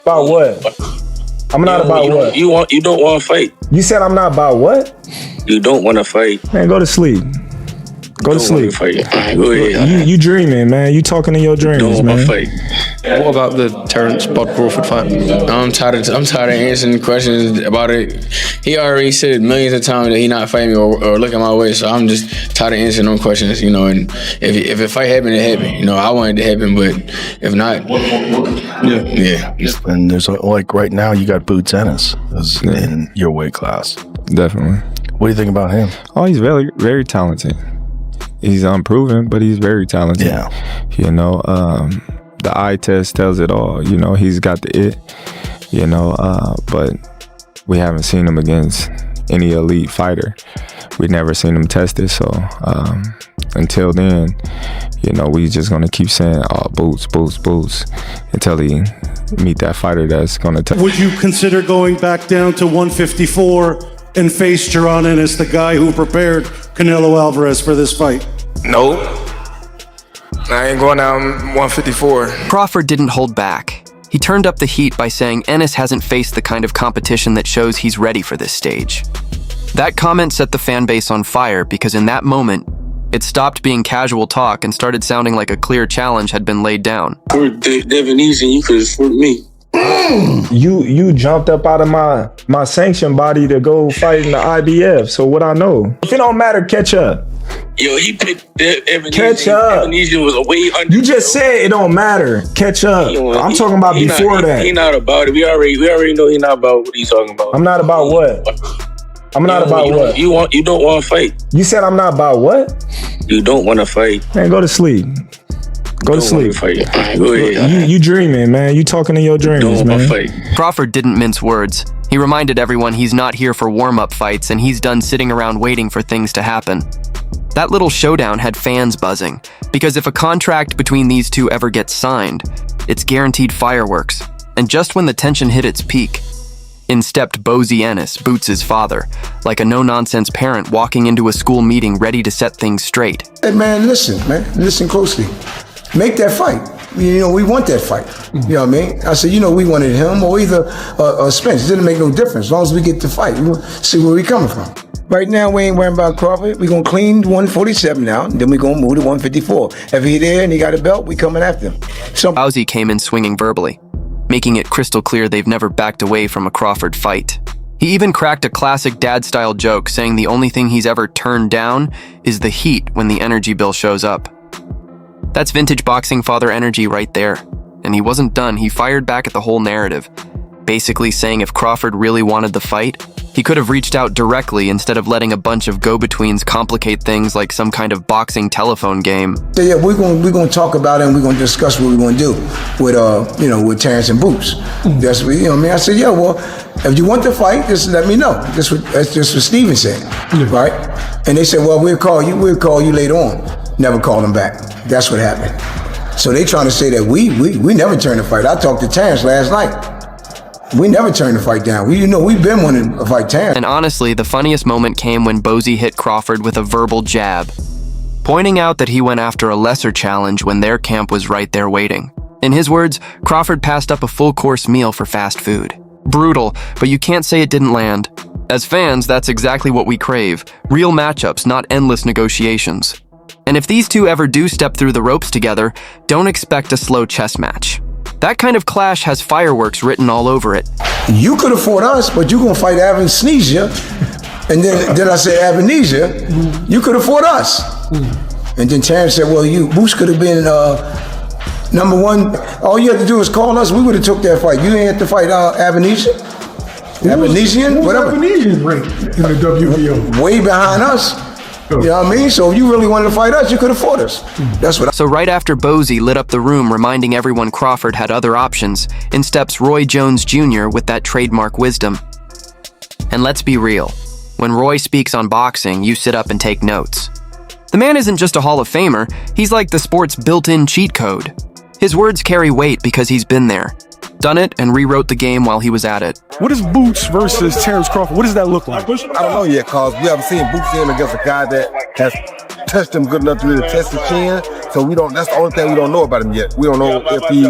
About what? I'm not about what? You don't want to fight. You said I'm not about what? You don't want to fight. Man, go to sleep. Go to sleep. Go ahead. You dreaming, man. You talking in your dreams, man. Fight. What about the Terence Crawford fight? I'm tired of answering questions about it. He already said millions of times that he not fighting me or looking my way, so I'm just tired of answering them questions, you know. And if a fight happened, it happened. You know, I wanted it to happen, but if not, yeah. And there's like right now, you got Boots Ennis in your weight class. Definitely. What do you think about him? Oh, he's very, very talented. He's unproven, but he's very talented. Yeah. You know, the eye test tells it all. You know, he's got the it, you know, but we haven't seen him against any elite fighter. We've never seen him tested. So until then, you know, we just going to keep saying, oh, boots, until he meet that fighter that's going to test. Would you consider going back down to 154 and face Jaron Ennis, the guy who prepared Canelo Alvarez for this fight? Nope. I ain't going down 154. Crawford didn't hold back. He turned up the heat by saying Ennis hasn't faced the kind of competition that shows he's ready for this stage. That comment set the fan base on fire because in that moment, it stopped being casual talk and started sounding like a clear challenge had been laid down. For Devin Easy, you could have fought me. You jumped up out of my sanction body to go fight in the IBF. So what I know? If it don't matter, catch up. Yo, he picked Devin Catch up. Devin Easy was way under. You just said it don't matter. Catch up. I'm talking about before that. He not about it. We already know he not about what he's talking about. I'm not about what? I'm not about what? You don't want to fight. You said I'm not about what? You don't want to fight. Man, go to sleep. Go to sleep. Go ahead. You dreaming, man. You talking in your dreams, man. Fight. Crawford didn't mince words. He reminded everyone he's not here for warm-up fights and he's done sitting around waiting for things to happen. That little showdown had fans buzzing, because if a contract between these two ever gets signed, it's guaranteed fireworks. And just when the tension hit its peak, in stepped Bozy Ennis, Boots' father, like a no-nonsense parent walking into a school meeting ready to set things straight. Hey man, listen closely. Make that fight. You know, we want that fight. You know what I mean? I said, you know, we wanted him or either Spence. It didn't make no difference. As long as we get the fight, we'll see where we coming from. Right now, we ain't worrying about Crawford. We're going to clean 147 now, and then we're going to move to 154. If he there and he got a belt, we coming after him. Bozy came in swinging verbally, making it crystal clear they've never backed away from a Crawford fight. He even cracked a classic dad-style joke, saying the only thing he's ever turned down is the heat when the energy bill shows up. That's vintage boxing father energy right there. And he wasn't done. He fired back at the whole narrative, basically saying if Crawford really wanted the fight, he could have reached out directly instead of letting a bunch of go-betweens complicate things like some kind of boxing telephone game. So yeah, we're going to talk about it and we're going to discuss what we're going to do with with Terence and Boots. That's what, you know what I mean? I said, yeah, well, if you want the fight, just let me know. That's just what Steven said, right? And they said, well, we'll call you later on. Never called him back. That's what happened. So they trying to say that we never turned the fight. I talked to Terence last night. We never turned the fight down. We've been wanting to fight Terence. And honestly, the funniest moment came when Bozy hit Crawford with a verbal jab, pointing out that he went after a lesser challenge when their camp was right there waiting. In his words, Crawford passed up a full-course meal for fast food. Brutal, but you can't say it didn't land. As fans, that's exactly what we crave. Real matchups, not endless negotiations. And if these two ever do step through the ropes together, don't expect a slow chess match. That kind of clash has fireworks written all over it. You could have fought us, but you're going to fight Avanesia. And then I said, Avanesia, you could have fought us. And then Terence said, well, Boots could have been number one. All you had to do is call us. We would have took that fight. You ain't have to fight Avanesia. Avanesian, whatever. Avanesian ranked in the WBO. Way behind us. You know what I mean? So if you really wanted to fight us, you could have fought us. That's what. So right after Bozy lit up the room, reminding everyone Crawford had other options, in steps Roy Jones Jr. with that trademark wisdom. And let's be real. When Roy speaks on boxing, you sit up and take notes. The man isn't just a Hall of Famer, he's like the sport's built-in cheat code. His words carry weight because he's been there, done it, and rewrote the game while he was at it. What is Boots versus Terence Crawford? What does that look like? I don't know yet, cause we haven't seen Boots in against a guy that has touched him good enough to really test his chin. So we don't. That's the only thing we don't know about him yet. We don't know if he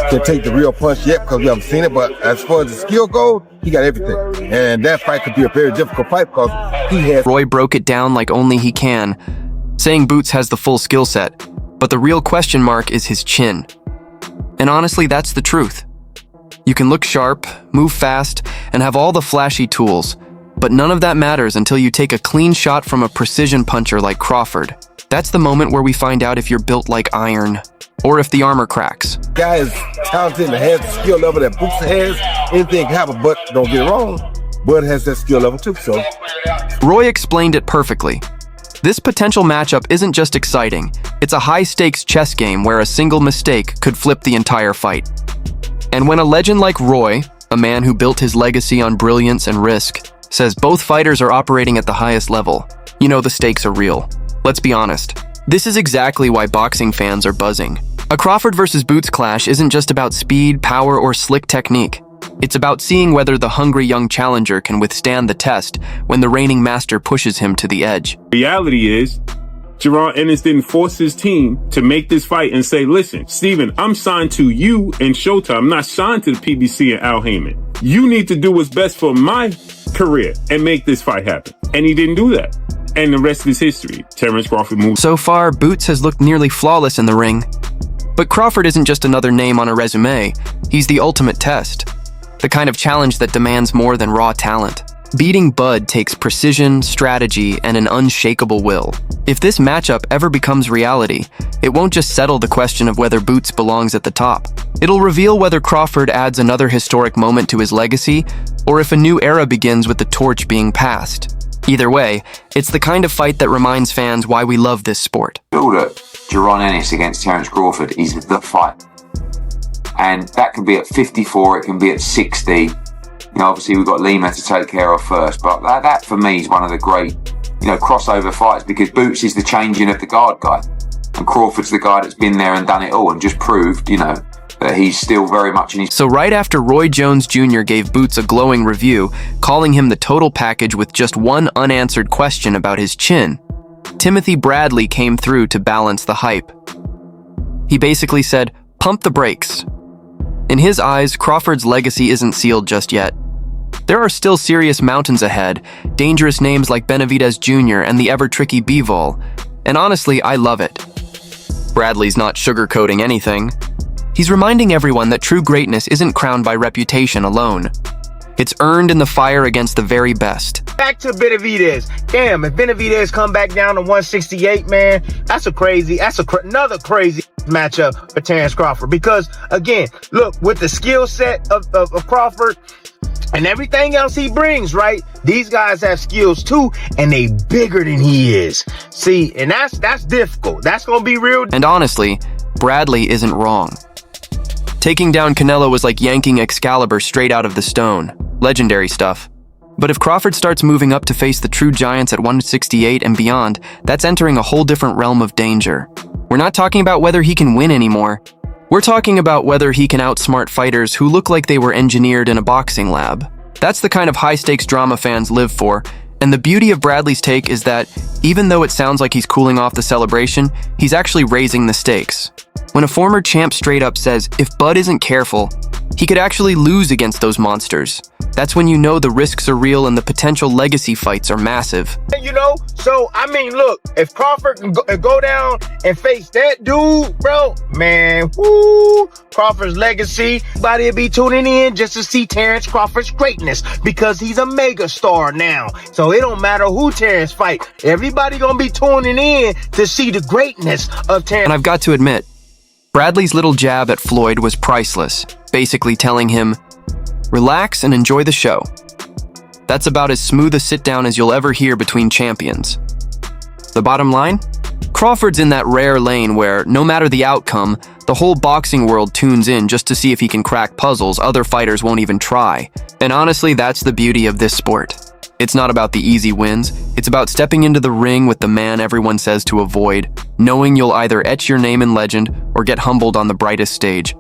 can take the real punch yet because we haven't seen it. But as far as the skill goes, he got everything. And that fight could be a very difficult fight because he has. Roy broke it down like only he can, saying Boots has the full skill set, but the real question mark is his chin. And honestly, that's the truth. You can look sharp, move fast, and have all the flashy tools, but none of that matters until you take a clean shot from a precision puncher like Crawford. That's the moment where we find out if you're built like iron, or if the armor cracks. Guy is talented and has the skill level that Boots has. Anything can happen, but don't get it wrong. Bud has that skill level too, so. Roy explained it perfectly. This potential matchup isn't just exciting, it's a high-stakes chess game where a single mistake could flip the entire fight. And when a legend like Roy, a man who built his legacy on brilliance and risk, says both fighters are operating at the highest level, you know the stakes are real. Let's be honest. This is exactly why boxing fans are buzzing. A Crawford versus Boots clash isn't just about speed, power, or slick technique. It's about seeing whether the hungry young challenger can withstand the test when the reigning master pushes him to the edge. Reality is, Jaron Ennis didn't force his team to make this fight and say, listen, Steven, I'm signed to you and Showtime. I'm not signed to the PBC and Al Heyman. You need to do what's best for my career and make this fight happen. And he didn't do that. And the rest is history. Terence Crawford moved. So far, Boots has looked nearly flawless in the ring. But Crawford isn't just another name on a resume. He's the ultimate test. The kind of challenge that demands more than raw talent. Beating Bud takes precision, strategy, and an unshakable will. If this matchup ever becomes reality, it won't just settle the question of whether Boots belongs at the top. It'll reveal whether Crawford adds another historic moment to his legacy, or if a new era begins with the torch being passed. Either way, it's the kind of fight that reminds fans why we love this sport. Feel that Jaron Ennis against Terence Crawford is the fight. And that can be at 54, it can be at 60. You know, obviously we've got Lima to take care of first, but that for me is one of the great, crossover fights because Boots is the changing of the guard guy. And Crawford's the guy that's been there and done it all and just proved, that he's still very much in his... So right after Roy Jones Jr. gave Boots a glowing review, calling him the total package with just one unanswered question about his chin, Timothy Bradley came through to balance the hype. He basically said, pump the brakes. In his eyes, Crawford's legacy isn't sealed just yet. There are still serious mountains ahead, dangerous names like Benavidez Jr. and the ever-tricky Bivol, and honestly, I love it. Bradley's not sugarcoating anything. He's reminding everyone that true greatness isn't crowned by reputation alone. It's earned in the fire against the very best. Back to Benavidez. Damn, if Benavidez come back down to 168, man, that's another crazy matchup for Terence Crawford. Because, again, look, with the skill set of Crawford and everything else he brings, right? These guys have skills too, and they bigger than he is. See, and that's difficult. That's going to be real. And honestly, Bradley isn't wrong. Taking down Canelo was like yanking Excalibur straight out of the stone. Legendary stuff. But if Crawford starts moving up to face the true giants at 168 and beyond, that's entering a whole different realm of danger. We're not talking about whether he can win anymore. We're talking about whether he can outsmart fighters who look like they were engineered in a boxing lab. That's the kind of high-stakes drama fans live for, and the beauty of Bradley's take is that, even though it sounds like he's cooling off the celebration, he's actually raising the stakes. When a former champ straight up says, if Bud isn't careful, he could actually lose against those monsters. That's when you know the risks are real and the potential legacy fights are massive. So, I mean, look, if Crawford can go down and face that dude, bro, man, whoo, Crawford's legacy, everybody will be tuning in just to see Terence Crawford's greatness because he's a mega star now. So it don't matter who Terence fight. Everybody gonna be tuning in to see the greatness of Terence. And I've got to admit, Bradley's little jab at Floyd was priceless, basically telling him, relax and enjoy the show. That's about as smooth a sit-down as you'll ever hear between champions. The bottom line? Crawford's in that rare lane where, no matter the outcome, the whole boxing world tunes in just to see if he can crack puzzles other fighters won't even try. And honestly, that's the beauty of this sport. It's not about the easy wins, it's about stepping into the ring with the man everyone says to avoid, knowing you'll either etch your name in legend or get humbled on the brightest stage.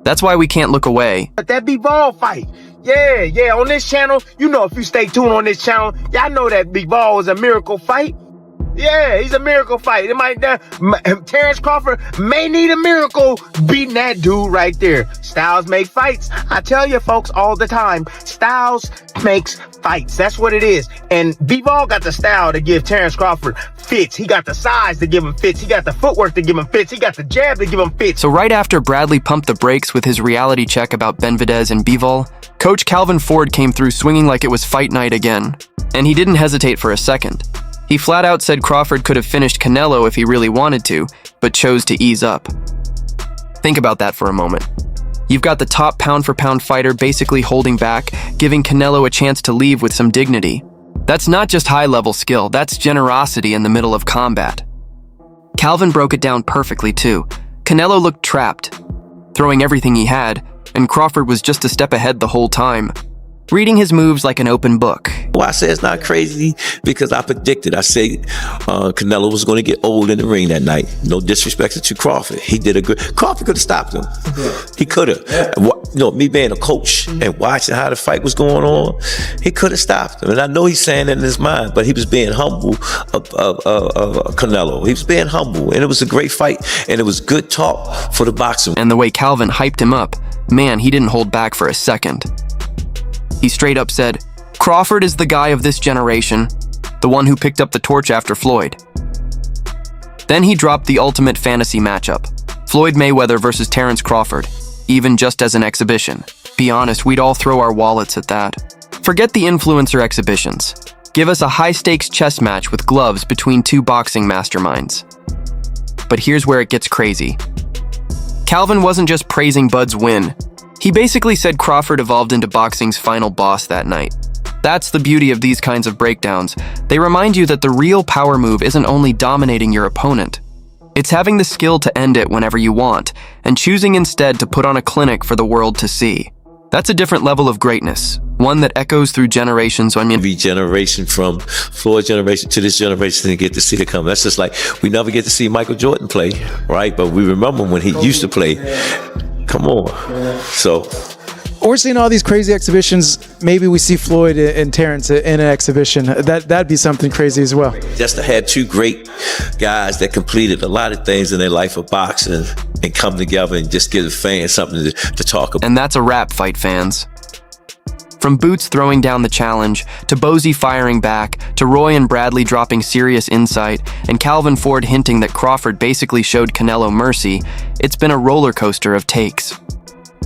That's why we can't look away. That Bivol fight. Yeah, on this channel, if you stay tuned on this channel, y'all know that Bivol is a miracle fight. Yeah, he's a miracle fight. It might Terence Crawford may need a miracle beating that dude right there. Styles make fights. I tell you folks all the time, styles makes fights. That's what it is. And Bivol got the style to give Terence Crawford fits. He got the size to give him fits. He got the footwork to give him fits. He got the jab to give him fits. So right after Bradley pumped the brakes with his reality check about Benavidez and Bivol, Coach Calvin Ford came through swinging like it was fight night again. And he didn't hesitate for a second. He flat out said Crawford could have finished Canelo if he really wanted to, but chose to ease up. Think about that for a moment. You've got the top pound-for-pound fighter basically holding back, giving Canelo a chance to leave with some dignity. That's not just high-level skill, that's generosity in the middle of combat. Calvin broke it down perfectly too. Canelo looked trapped, throwing everything he had, and Crawford was just a step ahead the whole time, reading his moves like an open book. Well, I say it's not crazy because I predicted. I said Canelo was going to get old in the ring that night. No disrespect to Crawford. He did a good. Crawford could have stopped him. He could have. You know, me being a coach and watching how the fight was going on, he could have stopped him. And I know he's saying that in his mind, but he was being humble of Canelo. He was being humble, and it was a great fight, and it was good talk for the boxer. And the way Calvin hyped him up, man, he didn't hold back for a second. He straight up said, Crawford is the guy of this generation, the one who picked up the torch after Floyd. Then he dropped the ultimate fantasy matchup, Floyd Mayweather versus Terence Crawford, even just as an exhibition. Be honest, we'd all throw our wallets at that. Forget the influencer exhibitions. Give us a high-stakes chess match with gloves between two boxing masterminds. But here's where it gets crazy. Calvin wasn't just praising Bud's win. He basically said Crawford evolved into boxing's final boss that night. That's the beauty of these kinds of breakdowns. They remind you that the real power move isn't only dominating your opponent. It's having the skill to end it whenever you want, and choosing instead to put on a clinic for the world to see. That's a different level of greatness, one that echoes through generations. Every generation from Floyd's generation to this generation didn't get to see it come. That's just like we never get to see Michael Jordan play, right? But we remember when he used to play. Come on. So we're seeing all these crazy exhibitions. Maybe we see Floyd and Terence in an exhibition. That'd be something crazy as well. Just to have two great guys that completed a lot of things in their life of boxing and come together and just give the fans something to talk about. And that's a wrap, fight fans. From Boots throwing down the challenge, to Bozy firing back, to Roy and Bradley dropping serious insight, and Calvin Ford hinting that Crawford basically showed Canelo mercy, it's been a roller coaster of takes.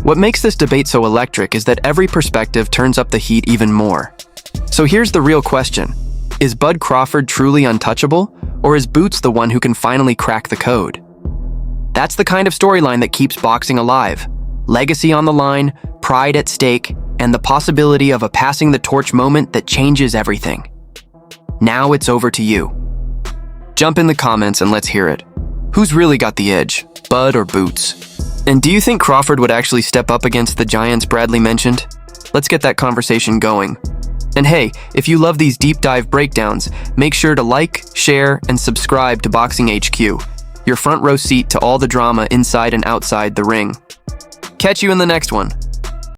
What makes this debate so electric is that every perspective turns up the heat even more. So here's the real question. Is Bud Crawford truly untouchable, or is Boots the one who can finally crack the code? That's the kind of storyline that keeps boxing alive. Legacy on the line, pride at stake, and the possibility of a passing the torch moment that changes everything. Now it's over to you. Jump in the comments and let's hear it. Who's really got the edge, Bud or Boots? And do you think Crawford would actually step up against the giants Bradley mentioned? Let's get that conversation going. And hey, if you love these deep dive breakdowns, make sure to like, share, and subscribe to Boxing HQ, your front row seat to all the drama inside and outside the ring. Catch you in the next one.